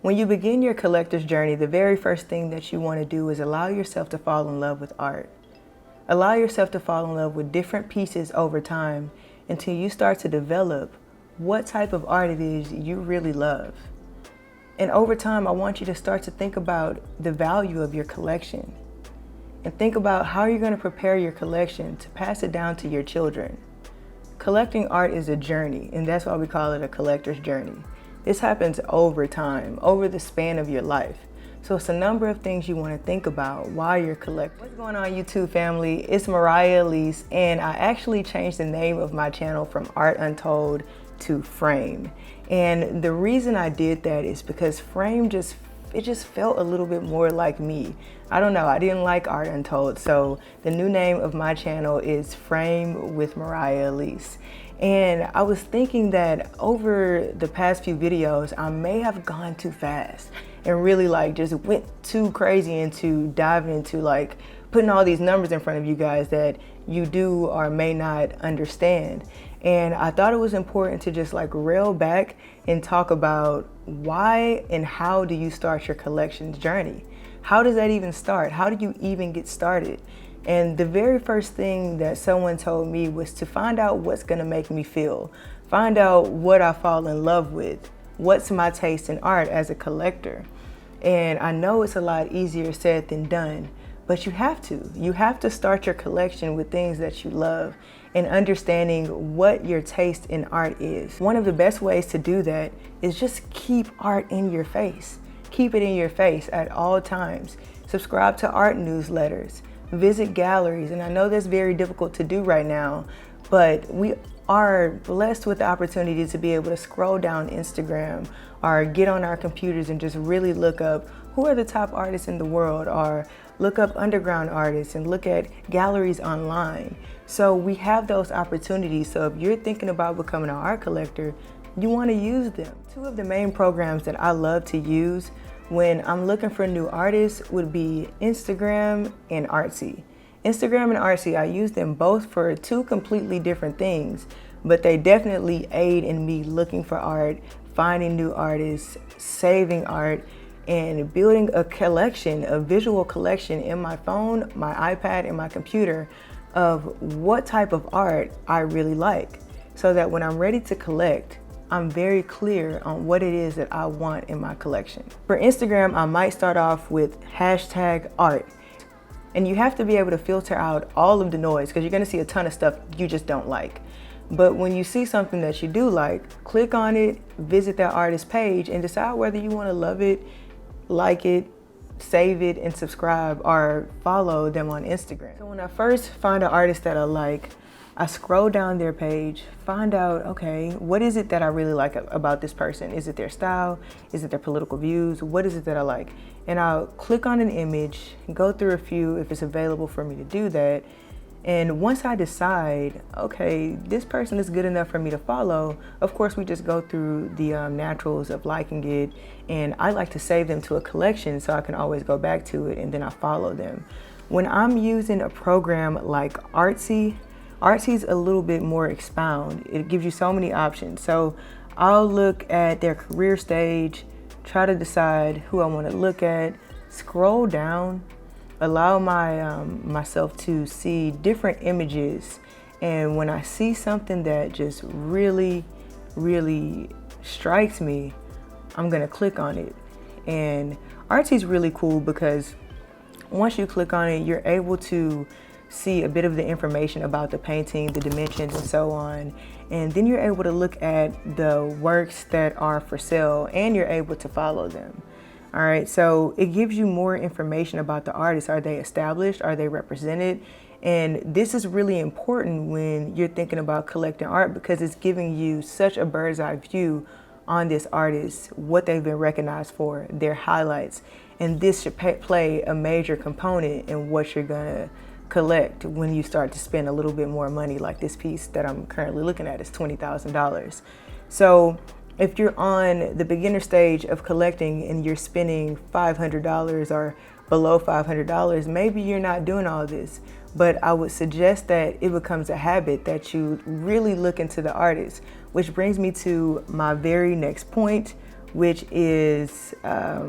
When you begin your collector's journey, the very first thing that you want to do is allow yourself to fall in love with art. Allow yourself to fall in love with different pieces over time until you start to develop what type of art it is you really love. And over time, I want you to start to think about the value of your collection and think about how you're going to prepare your collection to pass it down to your children. Collecting art is a journey, and that's why we call it a collector's journey. This happens over time, over the span of your life. So it's a number of things you want to think about while you're collecting. What's going on, YouTube family? It's Moriah, Alise, and I actually changed the name of my channel from Art Untold to Frame. And the reason I did that is because Frame just felt a little bit more like me. I don't know, I didn't like Art Untold, so the new name of my channel is Frame with Moriah Alise. And I was thinking that over the past few videos, I may have gone too fast and really just went too crazy into diving into putting all these numbers in front of you guys that you do or may not understand. And I thought it was important to just rail back and talk about why and how do you start your collections journey? How does that even start? How do you even get started? And the very first thing that someone told me was to find out what's gonna make me feel, find out what I fall in love with, what's my taste in art as a collector. And I know it's a lot easier said than done, but you have to. You have to start your collection with things that you love and understanding what your taste in art is. One of the best ways to do that is just keep art in your face. Keep it in your face at all times. Subscribe to art newsletters. Visit galleries, and I know that's very difficult to do right now, but we are blessed with the opportunity to be able to scroll down Instagram or get on our computers and just really look up who are the top artists in the world, or look up underground artists and look at galleries online. So we have those opportunities. So if you're thinking about becoming an art collector, you want to use them. Two of the main programs that I love to use when I'm looking for new artists would be Instagram and Artsy. Instagram and Artsy, I use them both for two completely different things, but they definitely aid in me looking for art, finding new artists, saving art, and building a collection, a visual collection in my phone, my iPad, and my computer of what type of art I really like, so that when I'm ready to collect, I'm very clear on what it is that I want in my collection. For Instagram, I might start off with #art. And you have to be able to filter out all of the noise because you're gonna see a ton of stuff you just don't like. But when you see something that you do like, click on it, visit that artist page, and decide whether you wanna love it, like it, save it, and subscribe or follow them on Instagram. So when I first find an artist that I like, I scroll down their page, find out, okay, what is it that I really like about this person? Is it their style? Is it their political views? What is it that I like? And I'll click on an image, go through a few if it's available for me to do that. And once I decide, okay, this person is good enough for me to follow, of course we just go through the naturals of liking it. And I like to save them to a collection so I can always go back to it and then I follow them. When I'm using a program like Artsy's a little bit more expound. It gives you so many options. So I'll look at their career stage, try to decide who I want to look at, scroll down, allow myself to see different images. And when I see something that just really, really strikes me, I'm gonna click on it. And Artsy's really cool because once you click on it, you're able to see a bit of the information about the painting, the dimensions, and so on. And then you're able to look at the works that are for sale and you're able to follow them. All right, so it gives you more information about the artist. Are they established? Are they represented? And this is really important when you're thinking about collecting art because it's giving you such a bird's eye view on this artist, what they've been recognized for, their highlights. And this should play a major component in what you're gonna collect when you start to spend a little bit more money. Like this piece that I'm currently looking at is $20,000. So if you're on the beginner stage of collecting and you're spending $500 or below $500, maybe you're not doing all this, but I would suggest that it becomes a habit that you really look into the artist, which brings me to my very next point, which is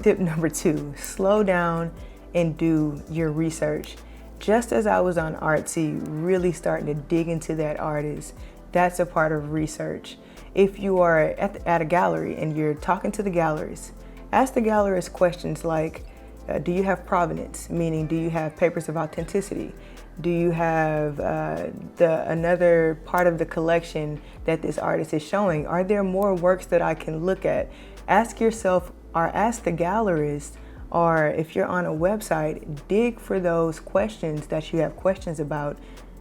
tip number 2. Slow down and do your research. Just as I was on Artsy, really starting to dig into that artist, that's a part of research. If you are at a gallery and you're talking to the galleries, ask the gallerist questions like, do you have provenance? Meaning, do you have papers of authenticity? Do you have another part of the collection that this artist is showing? Are there more works that I can look at? Ask yourself, or ask the gallerist, or if you're on a website, dig for those questions that you have questions about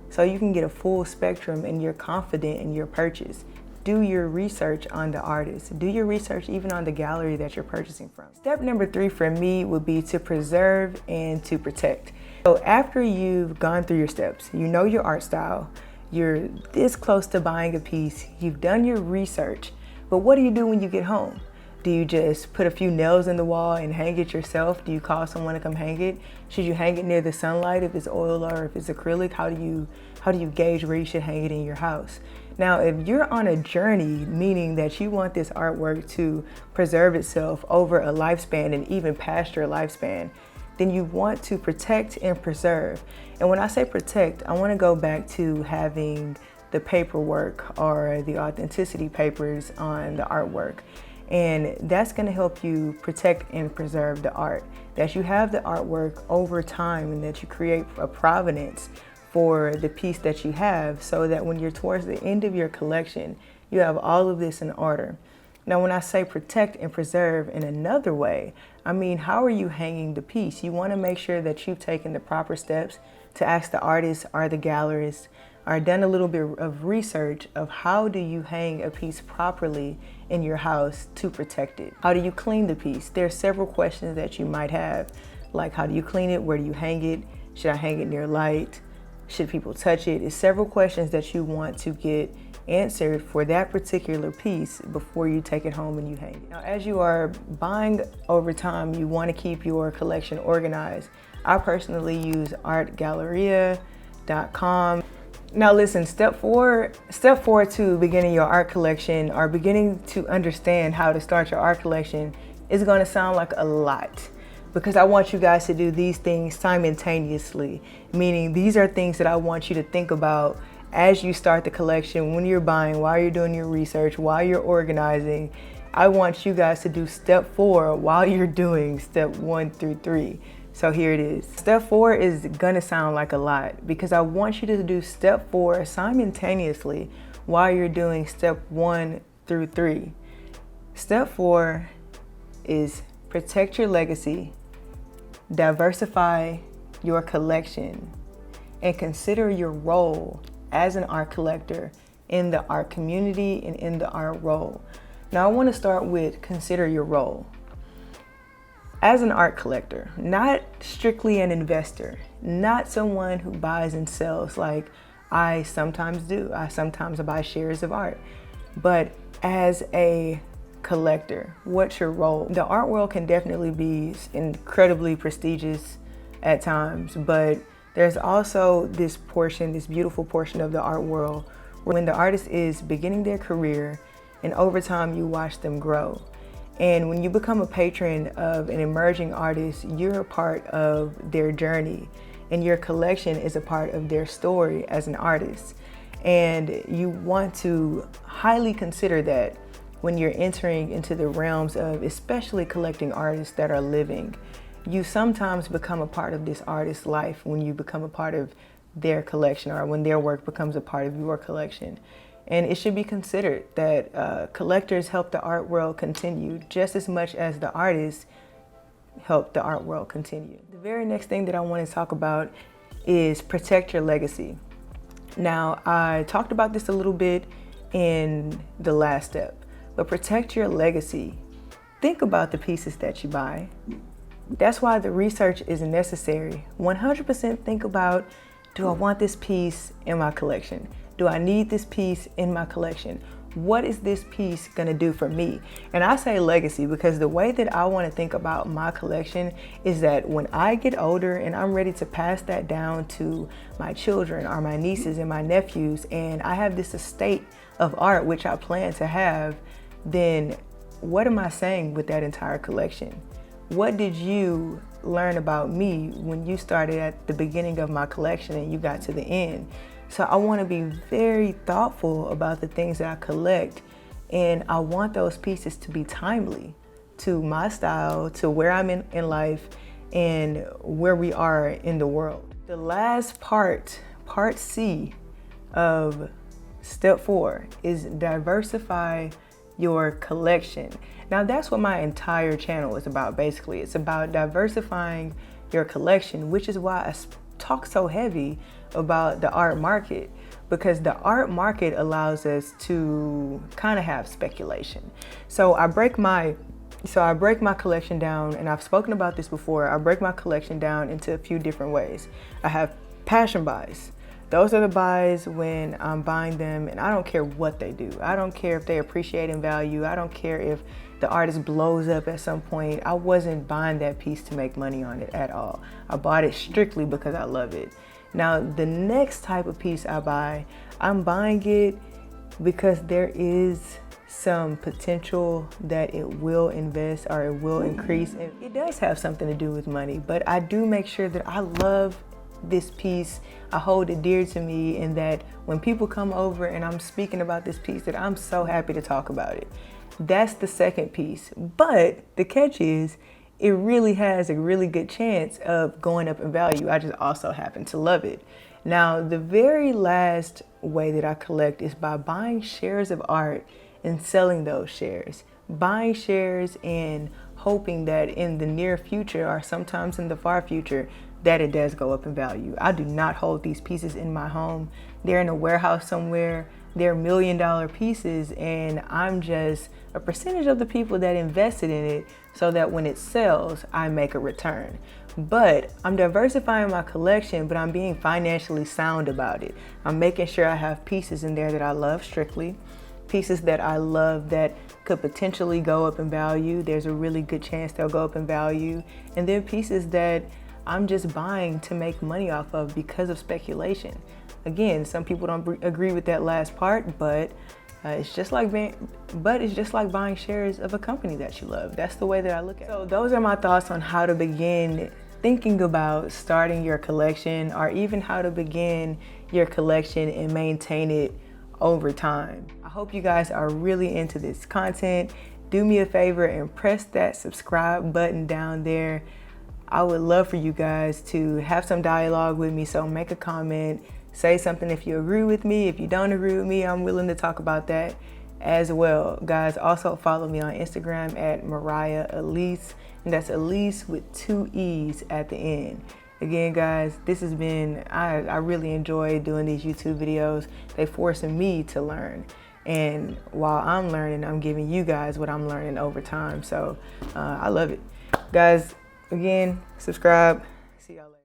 so you can get a full spectrum and you're confident in your purchase. Do your research on the artist. Do your research even on the gallery that you're purchasing from. Step number 3 for me would be to preserve and to protect. So after you've gone through your steps, you know your art style, you're this close to buying a piece, you've done your research, but what do you do when you get home? Do you just put a few nails in the wall and hang it yourself? Do you call someone to come hang it? Should you hang it near the sunlight if it's oil or if it's acrylic? How do you gauge where you should hang it in your house? Now, if you're on a journey, meaning that you want this artwork to preserve itself over a lifespan and even past your lifespan, then you want to protect and preserve. And when I say protect, I want to go back to having the paperwork or the authenticity papers on the artwork. And that's going to help you protect and preserve the art, that you have the artwork over time and that you create a provenance for the piece that you have, so that when you're towards the end of your collection, you have all of this in order. Now, when I say protect and preserve in another way, I mean, how are you hanging the piece? You want to make sure that you've taken the proper steps to ask the artist or the gallerist, or done a little bit of research of how do you hang a piece properly in your house to protect it. How do you clean the piece? There are several questions that you might have, like how do you clean it? Where do you hang it? Should I hang it near light? Should people touch it? It's several questions that you want to get answered for that particular piece before you take it home and you hang it. Now, as you are buying over time, you want to keep your collection organized. I personally use artgalleria.com. Now listen, step four to beginning your art collection, or beginning to understand how to start your art collection, is going to sound like a lot, because I want you guys to do these things simultaneously, meaning these are things that I want you to think about as you start the collection, when you're buying, while you're doing your research, while you're organizing. I want you guys to do step 4 while you're doing step 1 through 3. So here it is. Step 4 is gonna sound like a lot, because I want you to do step 4 simultaneously while you're doing step 1 through 3. Step 4 is protect your legacy, diversify your collection, and consider your role as an art collector in the art community and in the art role. Now I want to start with consider your role. As an art collector, not strictly an investor, not someone who buys and sells like I sometimes do. I sometimes buy shares of art. But as a collector, what's your role? The art world can definitely be incredibly prestigious at times, but there's also this portion, this beautiful portion of the art world, when the artist is beginning their career and over time you watch them grow. And when you become a patron of an emerging artist, you're a part of their journey, and your collection is a part of their story as an artist. And you want to highly consider that when you're entering into the realms of especially collecting artists that are living. You sometimes become a part of this artist's life when you become a part of their collection, or when their work becomes a part of your collection. And it should be considered that collectors help the art world continue just as much as the artists help the art world continue. The very next thing that I want to talk about is protect your legacy. Now, I talked about this a little bit in the last step, but protect your legacy. Think about the pieces that you buy. That's why the research is necessary. 100% think about, do I want this piece in my collection? Do I need this piece in my collection? What is this piece gonna do for me? And I say legacy because the way that I wanna think about my collection is that when I get older and I'm ready to pass that down to my children or my nieces and my nephews, and I have this estate of art, which I plan to have, then what am I saying with that entire collection? What did you learn about me when you started at the beginning of my collection and you got to the end? So I want to be very thoughtful about the things that I collect, and I want those pieces to be timely to my style, to where I'm in life, and where we are in the world. The last part C of step 4, is diversify your collection. Now that's what my entire channel is about, basically. It's about diversifying your collection, which is why I talk so heavy about the art market, because the art market allows us to kind of have speculation. So I break my collection down, and I've spoken about this before. I break my collection down into a few different ways. I have passion buys. Those are the buys when I'm buying them and I don't care what they do. I don't care if they appreciate in value. I don't care if the artist blows up at some point. I wasn't buying that piece to make money on it at all. I bought it strictly because I love it. Now, the next type of piece I buy, I'm buying it because there is some potential that it will invest or it will increase. And it does have something to do with money, but I do make sure that I love this piece, I hold it dear to me, and that when people come over and I'm speaking about this piece, that I'm so happy to talk about it. That's the second piece. But the catch is, it really has a really good chance of going up in value. I just also happen to love it. Now, the very last way that I collect is by buying shares of art and selling those shares. Buying shares and hoping that in the near future, or sometimes in the far future, that it does go up in value. I do not hold these pieces in my home. They're in a warehouse somewhere. They're $1 million pieces, and I'm just a percentage of the people that invested in it so that when it sells, I make a return. But I'm diversifying my collection, but I'm being financially sound about it. I'm making sure I have pieces in there that I love strictly, pieces that I love that could potentially go up in value. There's a really good chance they'll go up in value. And then pieces that I'm just buying to make money off of because of speculation. Again, some people don't agree with that last part, but it's just like buying shares of a company that you love. That's the way that I look at it. So those are my thoughts on how to begin thinking about starting your collection, or even how to begin your collection and maintain it over time. I hope you guys are really into this content. Do me a favor and press that subscribe button down there. I would love for you guys to have some dialogue with me, so make a comment, say something if you agree with me. If you don't agree with me, I'm willing to talk about that as well. Guys, also follow me on Instagram at Moriah Alise, and that's Alise with 2 E's at the end. Again, guys, this has been, I really enjoy doing these YouTube videos. They forcing me to learn. And while I'm learning, I'm giving you guys what I'm learning over time. So I love it. Guys, again, subscribe. See y'all later.